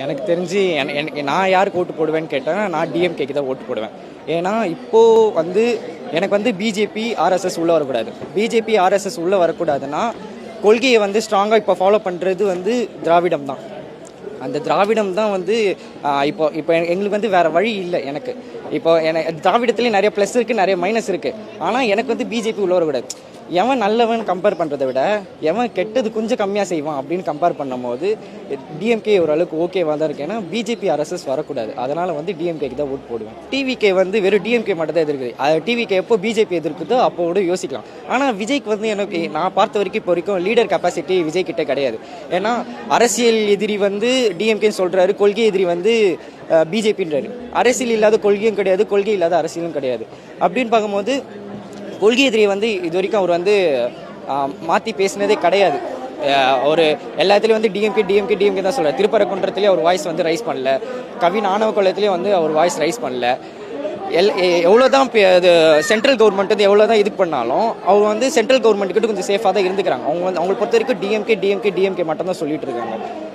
எனக்கு தெரிஞ்சு எனக்கு நான் யாருக்கு ஓட்டு போடுவேன்னு கேட்டேன், நான் டிஎம்கேக்கு தான் ஓட்டு போடுவேன். ஏன்னா இப்போது வந்து எனக்கு வந்து பிஜேபி ஆர்எஸ்எஸ் உள்ளே வரக்கூடாது. பிஜேபி ஆர்எஸ்எஸ் உள்ளே வரக்கூடாதுன்னா கொள்கையை வந்து ஸ்ட்ராங்காக இப்போ ஃபாலோ பண்ணுறது வந்து திராவிடம் தான். அந்த திராவிடம் தான் வந்து இப்போ இப்போ எங்களுக்கு வந்து வேறு வழி இல்லை. எனக்கு இப்போ திராவிடத்துலேயும் நிறைய ப்ளஸ் இருக்குது, நிறைய மைனஸ் இருக்குது. ஆனால் எனக்கு வந்து பிஜேபி உள்ள வரக்கூடாது. எவன் நல்லவன் கம்பேர் பண்ணுறதை விட எவன் கெட்டது கொஞ்சம் கம்மியாக செய்வான் அப்படின்னு கம்பேர் பண்ணும்போது டிஎம்கே ஓரளவுக்கு ஓகேவாக தான் இருக்குது. ஏன்னா பிஜேபி ஆர்எஸ்எஸ் வரக்கூடாது. அதனால் வந்து டிஎம்கேக்கு தான் ஓட் போடுவேன். டிவிகே வந்து வெறும் டிஎம்கே மட்டும் தான் எதிர்க்குது. அது டிவிகே எப்போ பிஜேபி எதிர்க்குதோ அப்போ கூட யோசிக்கலாம். ஆனால் விஜய்க்கு வந்து எனக்கு நான் பார்த்த வரைக்கும் இப்போ வரைக்கும் லீடர் கெப்பாசிட்டி விஜய் கிட்டே கிடையாது. ஏன்னா அரசியல் எதிரி வந்து டிஎம்கேன்னு சொல்கிறாரு, கொள்கை எதிரி வந்து பிஜேபின்றாரு. அரசியல் இல்லாத கொள்கையும் கிடையாது, கொள்கை இல்லாத அரசியலும் கிடையாது. அப்படின்னு பார்க்கும்போது கொள்கை எதிரியை வந்து இது வரைக்கும் அவர் வந்து மாற்றி பேசினதே கிடையாது. ஒரு எல்லாத்துலேயும் வந்து டிஎம்கே தான் சொல்கிறார். திருப்பரங்குன்றத்துலேயே அவர் வாய்ஸ் வந்து ரைஸ் பண்ணல. கவின் ஆணவ கொலையத்துலேயும் வந்து அவர் வாய்ஸ் ரைஸ் பண்ணல. எவ்வளோ தான் இது சென்ட்ரல் கவர்மெண்ட் வந்து எவ்வளோ தான் இது பண்ணாலும் அவங்க வந்து சென்ட்ரல் கவர்மெண்ட்டுக்கிட்ட கொஞ்சம் சேஃபாக தான் இருந்துக்கிறாங்க. அவங்க வந்து அவங்களை பொறுத்த வரைக்கும் டிஎம்கே மட்டும் தான் சொல்லிட்டு இருக்காங்க.